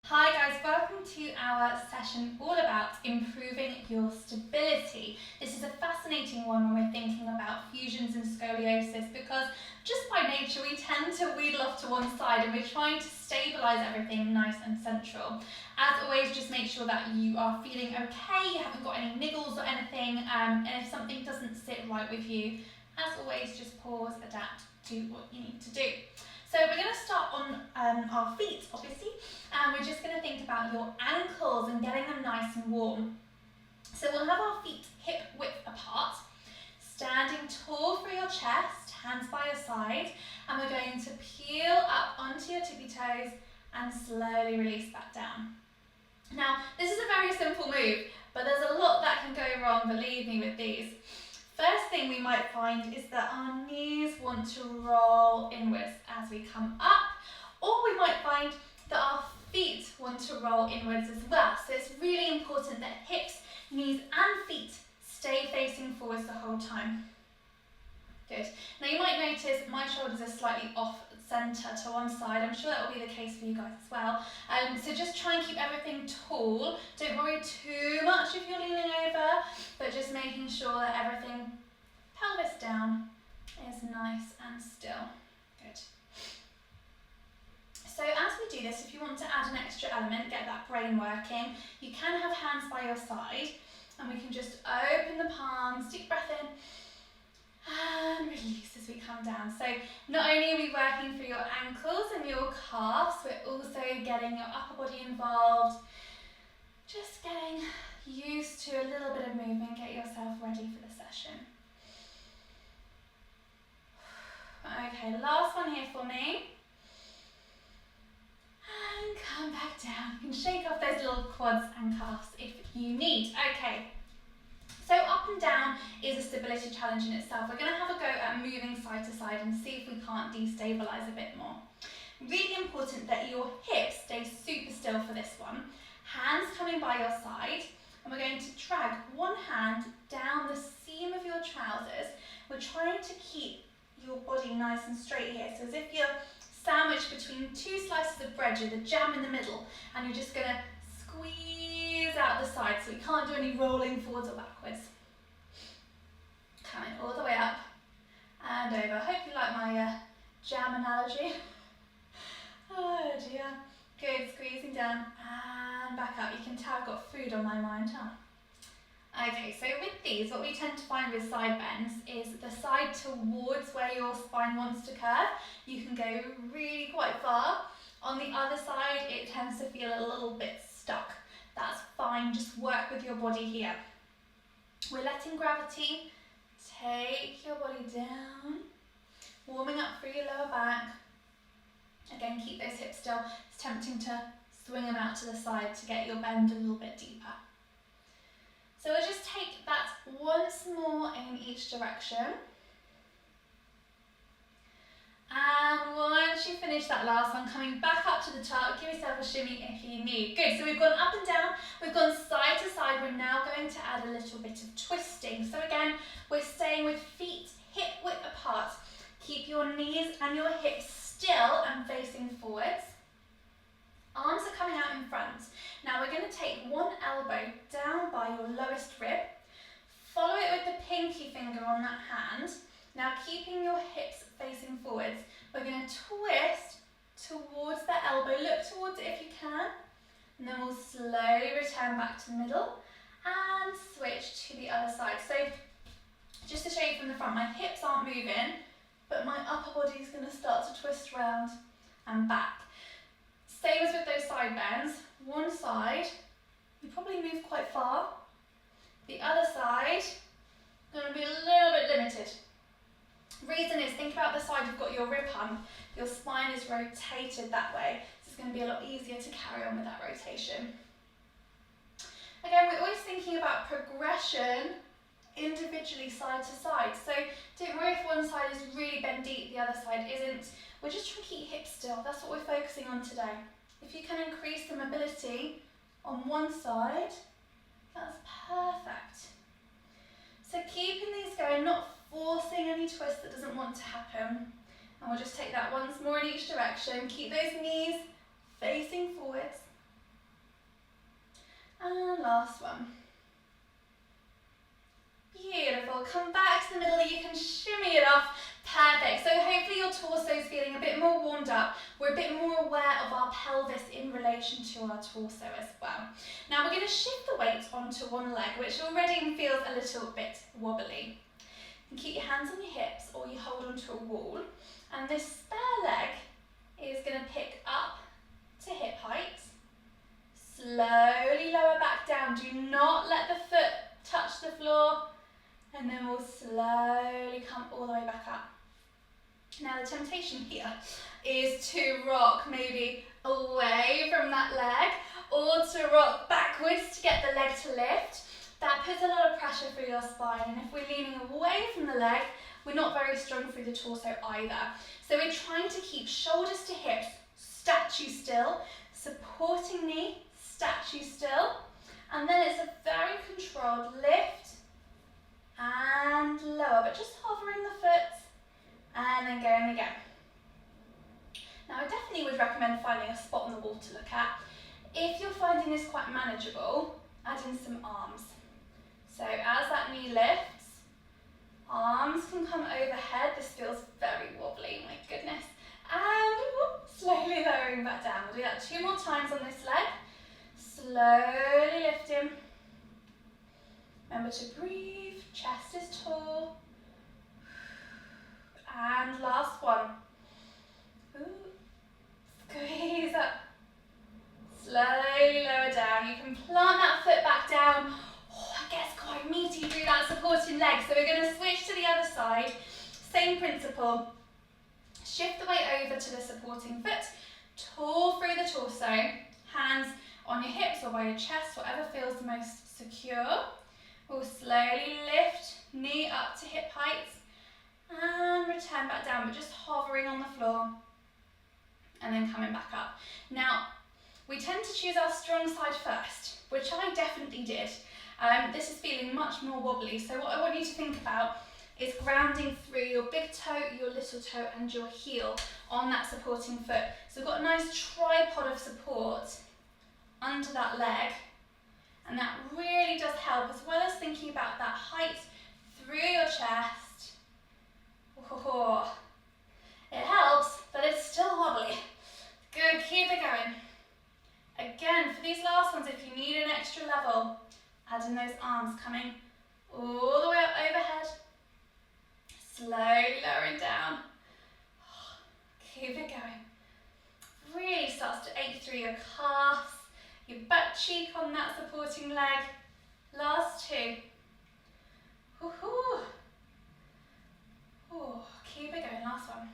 Hi guys, welcome to our session all about improving your stability. This is a fascinating one when we're thinking about fusions and scoliosis because just by nature we tend to wheedle off to one side and we're trying to stabilise everything nice and central. As always, just make sure that you are feeling okay, you haven't got any niggles or anything, and if something doesn't sit right with you, as always, just pause, adapt, do what you need to do. So we're going to start on our feet, obviously, and we're just going to think about your ankles and getting them nice and warm. So we'll have our feet hip width apart, standing tall through your chest, hands by your side, and we're going to peel up onto your tippy toes and slowly release back down. Now, this is a very simple move, but there's a lot that can go wrong, believe me, with these. First thing we might find is that our knees want to roll inwards as we come up, or we might find that our feet want to roll inwards as well. So it's really important that hips, knees and feet stay facing forwards the whole time. Good. Now you might notice my shoulders are slightly off centre to one side. I'm sure that will be the case for you guys as well. So just try and keep everything tall. Don't worry too much if you're leaning over, but just making sure that everything, pelvis down, is nice and still. Good. So as we do this, if you want to add an extra element, get that brain working, you can have hands by your side and we can just open the palms, take a breath in, and release as we come down. So not only are we working for your ankles and your calves, we're also getting your upper body involved. Just getting used to a little bit of movement, get yourself ready for the session. Okay, last one here for me. And come back down. You can shake off those little quads and calves if you need. Okay. So up and down is a stability challenge in itself. We're going to have a go at moving side to side and see if we can't destabilise a bit more. Really important that your hips stay super still for this one. Hands coming by your side, and we're going to drag one hand down the seam of your trousers. We're trying to keep your body nice and straight here. So as if you're sandwiched between two slices of bread with a jam in the middle, and you're just going to squeeze out the side, so we can't do any rolling forwards or backwards. Coming all the way up and over. Hope you like my jam analogy. Oh dear. Good, squeezing down and back up. You can tell I've got food on my mind, huh? Okay, so with these, what we tend to find with side bends is the side towards where your spine wants to curve. You can go really quite far. On the other side, it tends to feel a little bit stuck. That's fine, just work with your body here. We're letting gravity take your body down, warming up through your lower back. Again, keep those hips still. It's tempting to swing them out to the side to get your bend a little bit deeper. So we'll just take that once more in each direction. And once you finish that last one, coming back up to the top, give yourself a shimmy if you need. Good, so we've gone up and down, we've gone side to side. We're now going to add a little bit of twisting. So again, we're staying with feet hip width apart. Keep your knees and your hips still and facing forwards. Arms are coming out in front. Now we're going to take one elbow down by your lowest rib. Follow it with the pinky finger on that hand. Now keeping your hips facing forwards, we're going to twist towards the elbow. Look towards it if you can. And then we'll slowly return back to the middle and switch to the other side. So just to show you from the front, my hips aren't moving, but my upper body is going to start to twist round and back. Same as with those side bends. One side, you probably move quite far. The other side, going to be a little bit limited. Reason is, think about the side you've got your rib hump. Your spine is rotated that way, so it's going to be a lot easier to carry on with that rotation. Again, we're always thinking about progression individually side to side. So don't worry if one side is really bent deep, the other side isn't. We're just trying to keep hips still. That's what we're focusing on today. If you can increase the mobility on one side, that's perfect. So keeping these going, not forcing any twist that doesn't want to happen. And we'll just take that once more in each direction. Keep those knees facing forwards. last one. Beautiful. Come back to the middle. You can shimmy it off. Perfect. So hopefully your torso is feeling a bit more warmed up. We're a bit more aware of our pelvis in relation to our torso as well. Now we're going to shift the weight onto one leg, which already feels a little bit wobbly. You can keep your hands on your hips or you hold onto a wall. And this spare leg is going to pick up to hip height. Slowly lower back down. Do not let the foot touch the floor. And then we'll slowly come all the way back up. Now the temptation here is to rock maybe away from that leg or to rock backwards to get the leg to lift. That puts a lot of pressure through your spine, and if we're leaning away from the leg, we're not very strong through the torso either. So we're trying to keep shoulders to hips, statue still, supporting knee, statue still, and then it's a very controlled lift and lower, but just hovering the foot and then going again. Now I definitely would recommend finding a spot on the wall to look at. If you're finding this quite manageable, add in some arms. So as that knee lifts, arms can come overhead. This feels very wobbly, my goodness. And slowly lowering back down. We'll do that 2 more times on this leg. Slowly lifting. Remember to breathe, chest is tall. And last one. Ooh. Squeeze up. Slowly lower down. You can plant that foot back down. Oh, it gets quite meaty through that supporting leg. So we're going to switch to the other side. Same principle. Shift the weight over to the supporting foot. Tall through the torso. Hands on your hips or by your chest, whatever feels the most secure. We'll slowly lift, knee up to hip height. And return back down, but just hovering on the floor. And then coming back up. Now, we tend to choose our strong side first, which I definitely did. This is feeling much more wobbly, so what I want you to think about is grounding through your big toe, your little toe, and your heel on that supporting foot. So we've got a nice tripod of support under that leg, and that really does help, as well as thinking about that height through your chest. Oh, it helps, but it's still wobbly. Good, keep it going. Again, for these last ones, if you need an extra level, add in those arms coming all the way up overhead. Slowly lowering down. Keep it going. Really starts to ache through your calves, your butt cheek on that supporting leg. Last 2. Woohoo. Oh, keep it going, last one.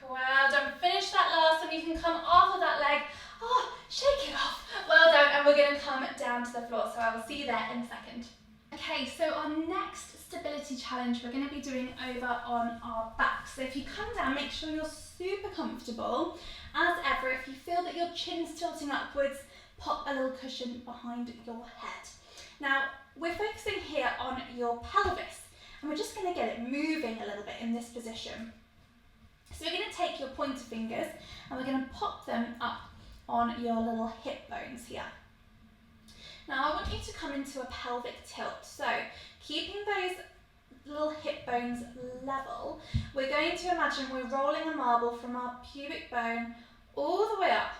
Well done, finish that last one. You can come off of that leg. Oh, shake it off. Well done, and we're going to come down to the floor, so I will see you there in a second. Okay, so our next stability challenge we're going to be doing over on our back. So if you come down, make sure you're super comfortable. As ever, if you feel that your chin's tilting upwards, pop a little cushion behind your head. Now, we're focusing here on your pelvis, and we're just going to get it moving a little bit in this position. So we're going to take your pointer fingers and we're going to pop them up on your little hip bones here. Now I want you to come into a pelvic tilt. So keeping those little hip bones level, we're going to imagine we're rolling a marble from our pubic bone all the way up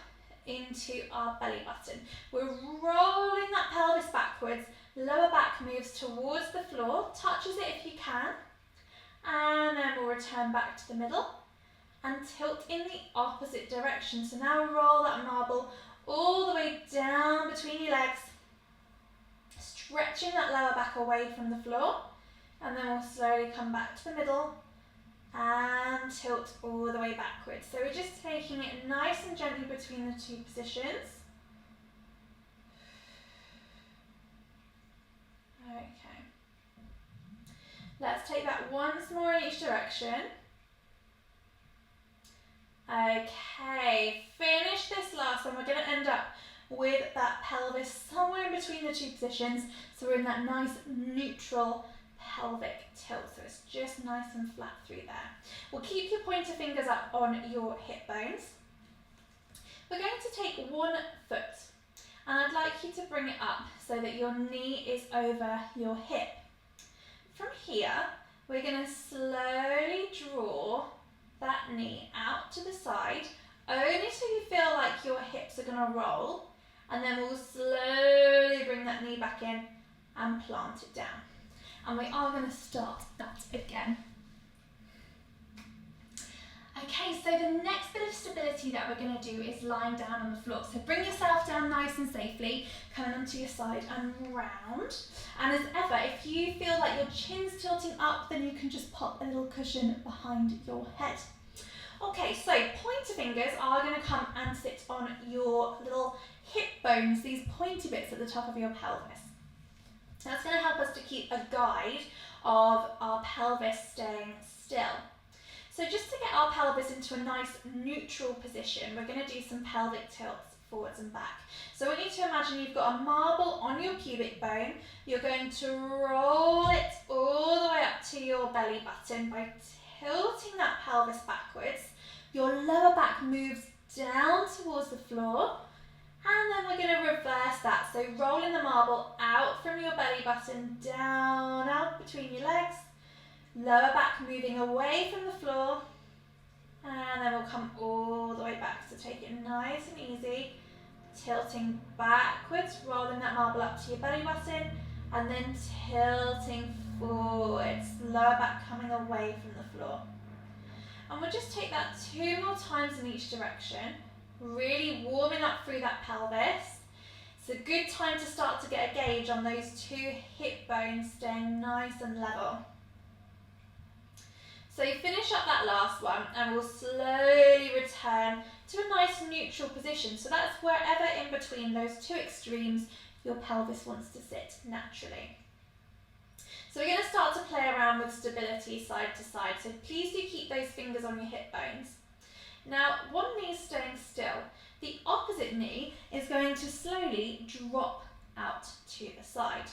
into our belly button. We're rolling that pelvis backwards, lower back moves towards the floor, touches it if you can, and then we'll return back to the middle and tilt in the opposite direction. So now roll that marble all the way down between your legs, stretching that lower back away from the floor, and then we'll slowly come back to the middle and tilt all the way backwards. So we're just taking it nice and gently between the 2 positions. Okay. Let's take that once more in each direction. Okay, finish this last one. We're going to end up with that pelvis somewhere in between the 2 positions. So we're in that nice neutral pelvic tilt. So it's just nice and flat through there. We'll keep your pointer fingers up on your hip bones. we're going to take one foot and I'd like you to bring it up so that your knee is over your hip. From here, we're going to slowly draw that knee out to the side, only till you feel like your hips are going to roll, and then we'll slowly bring that knee back in and plant it down. And we are going to start that again. Okay, so the next bit of stability that we're going to do is lying down on the floor. So bring yourself down nice and safely, coming onto your side and round. And as ever, if you feel like your chin's tilting up, then you can just pop a little cushion behind your head. Okay, so pointer fingers are going to come and sit on your little hip bones, these pointy bits at the top of your pelvis. That's going to help us to keep a guide of our pelvis staying still. So just to get our pelvis into a nice neutral position, we're going to do some pelvic tilts forwards and back. So I want you to imagine you've got a marble on your pubic bone. You're going to roll it all the way up to your belly button by tilting that pelvis backwards. Your lower back moves down towards the floor, and then we're going to reverse that. So rolling the marble out from your belly button, down, out between your legs. Lower back moving away from the floor, and then we'll come all the way back. So take it nice and easy, tilting backwards, rolling that marble up to your belly button, and then tilting forwards, lower back coming away from the floor. And we'll just take that 2 more times in each direction, really warming up through that pelvis. It's a good time to start to get a gauge on those 2 hip bones staying nice and level. So you finish up that last one and we'll slowly return to a nice neutral position. So that's wherever in between those 2 extremes your pelvis wants to sit naturally. So we're going to start to play around with stability side to side. So please do keep those fingers on your hip bones. Now, one knee is staying still. The opposite knee is going to slowly drop out to the side.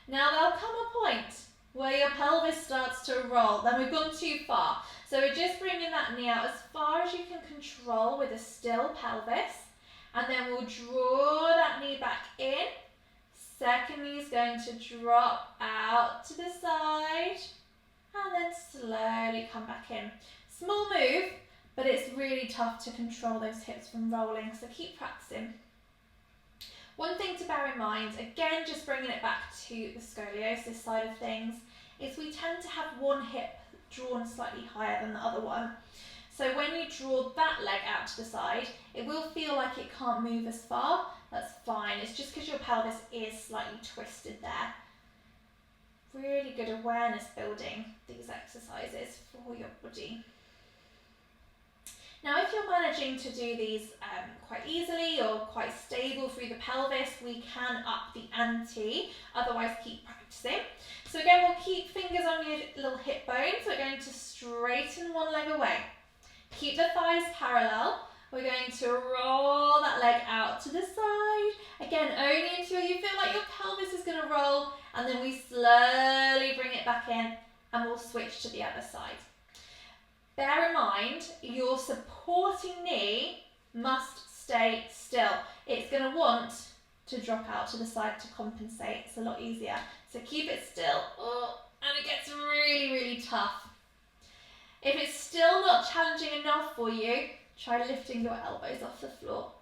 Now there'll come a point where your pelvis starts to roll, then we've gone too far. So we're just bringing that knee out as far as you can control with a still pelvis, and then we'll draw that knee back in. Second knee is going to drop out to the side, and then slowly come back in. Small move, but it's really tough to control those hips from rolling, so keep practicing. One thing to bear in mind, again just bringing it back to the scoliosis side of things, is we tend to have one hip drawn slightly higher than the other one. So when you draw that leg out to the side, it will feel like it can't move as far. That's fine, it's just because your pelvis is slightly twisted there. Really good awareness building, these exercises for your body. Now, if you're managing to do these quite easily or quite stable through the pelvis, we can up the ante, otherwise keep practicing. So again, we'll keep fingers on your little hip bones. We're going to straighten one leg away. Keep the thighs parallel. We're going to roll that leg out to the side. Again, only until you feel like your pelvis is going to roll, and then we slowly bring it back in and we'll switch to the other side. Bear in mind, your supporting knee must stay still. It's going to want to drop out to the side to compensate. It's a lot easier. So keep it still. Oh, and it gets really, really tough. If it's still not challenging enough for you, try lifting your elbows off the floor.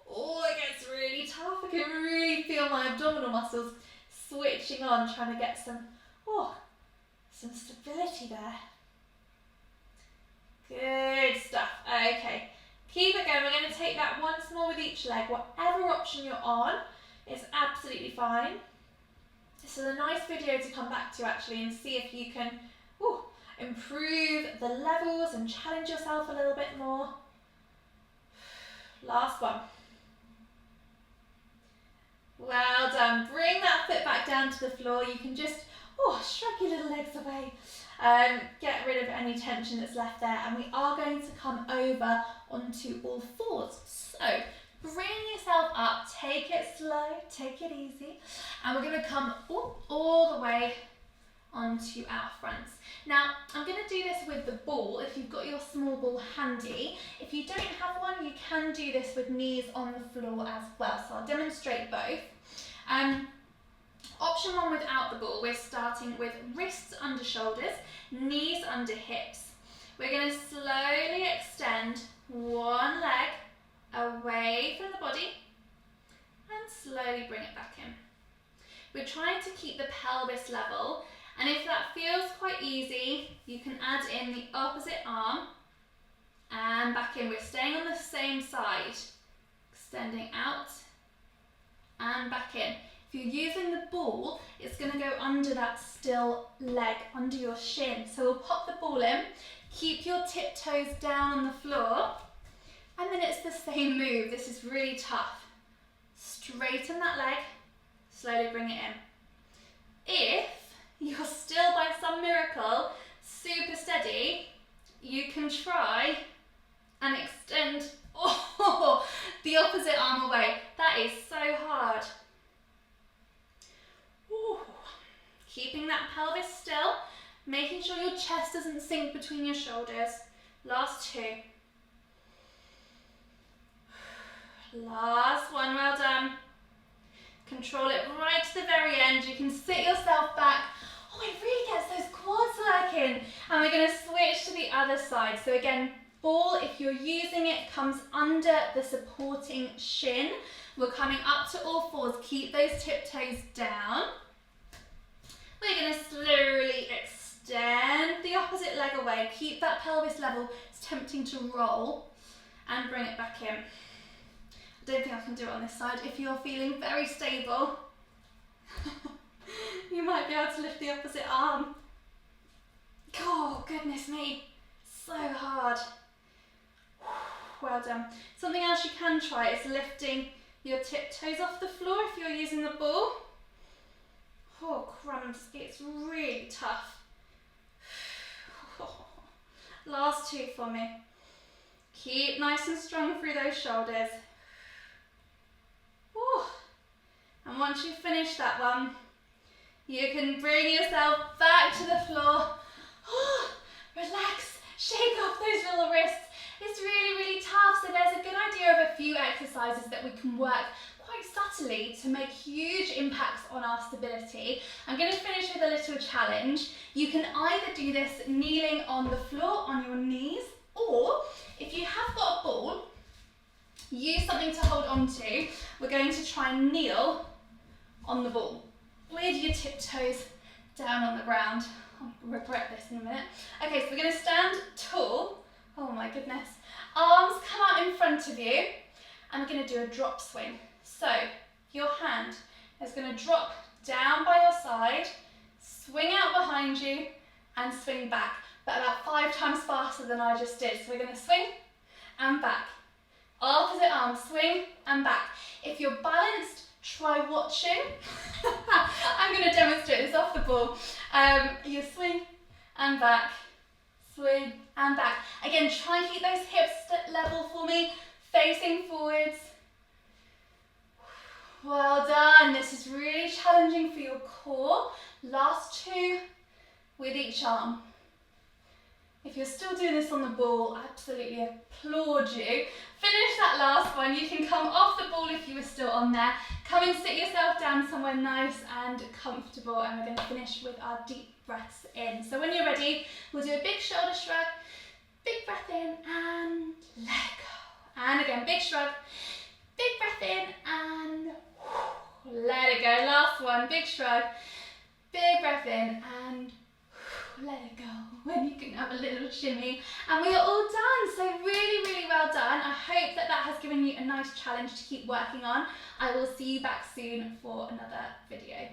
Oh, it gets really tough. I can really feel my abdominal muscles switching on, trying to get some stability there. Good stuff. Okay, keep it going. We're going to take that once more with each leg. Whatever option you're on is absolutely fine. This is a nice video to come back to actually and see if you can improve the levels and challenge yourself a little bit more. Last one. Well done. Bring that foot back down to the floor. You can just shrug your little legs away. Get rid of any tension that's left there, and we are going to come over onto all fours. So bring yourself up, take it slow, take it easy, and we're going to come all the way onto our fronts. Now, I'm going to do this with the ball if you've got your small ball handy. If you don't have one, you can do this with knees on the floor as well. So I'll demonstrate both. Option 1 without the ball, we're starting with wrists under shoulders, knees under hips. We're going to slowly extend one leg away from the body and slowly bring it back in. We're trying to keep the pelvis level, and if that feels quite easy, you can add in the opposite arm and back in. We're staying on the same side, extending out and back in. If you're using the ball, it's going to go under that still leg, under your shin. So we'll pop the ball in, keep your tiptoes down on the floor, and then it's the same move. This is really tough. Straighten that leg, slowly bring it in. If you're still, by some miracle, super steady, you can try and extend the opposite arm away. That is so hard. Ooh. Keeping that pelvis still, making sure your chest doesn't sink between your shoulders. Last 2. Last 1, well done. Control it right to the very end. You can sit yourself back. Oh, it really gets those quads working. And we're going to switch to the other side. So again, ball, if you're using it, comes under the supporting shin. We're coming up to all fours. Keep those tiptoes down. We're going to slowly extend the opposite leg away. Keep that pelvis level. It's tempting to roll and bring it back in. I don't think I can do it on this side. If you're feeling very stable, you might be able to lift the opposite arm. Oh, goodness me. So hard. Well done. Something else you can try is lifting your tiptoes off the floor if you're using the ball. Oh, crumbs. It's really tough. Last 2 for me. Keep nice and strong through those shoulders. Whew. And once you finish that one, you can bring yourself back to the floor. Relax, shake off those little wrists. It's really, really tough, so there's a good idea of a few exercises that we can work quite subtly to make huge impacts on our stability. I'm going to finish with a little challenge. You can either do this kneeling on the floor on your knees, or if you have got a ball, use something to hold on to. We're going to try and kneel on the ball with your tiptoes down on the ground. I'll regret this in a minute. Okay, so we're going to stand tall. Oh my goodness. Arms come out in front of you, and we're going to do a drop swing. So your hand is going to drop down by your side, swing out behind you, and swing back, but about 5 times faster than I just did. So we're going to swing and back. Opposite arm, swing and back. If you're balanced, try watching. I'm going to demonstrate this off the ball. You swing and back, swing and back. Again, try and keep those hips level for me, facing forwards. Well done. This is really challenging for your core. Last 2 with each arm. If you're still doing this on the ball, I absolutely applaud you. Finish that last one. You can come off the ball if you were still on there. Come and sit yourself down somewhere nice and comfortable, and we're going to finish with our deep breaths in. So when you're ready, we'll do a big shoulder shrug, big breath in and let go. And again, big shrug, big breath in and let it go. Last one, big shrug, big breath in and let it go. When you can have a little shimmy, and we are all done. So really, really well done. I hope that has given you a nice challenge to keep working on. I will see you back soon for another video.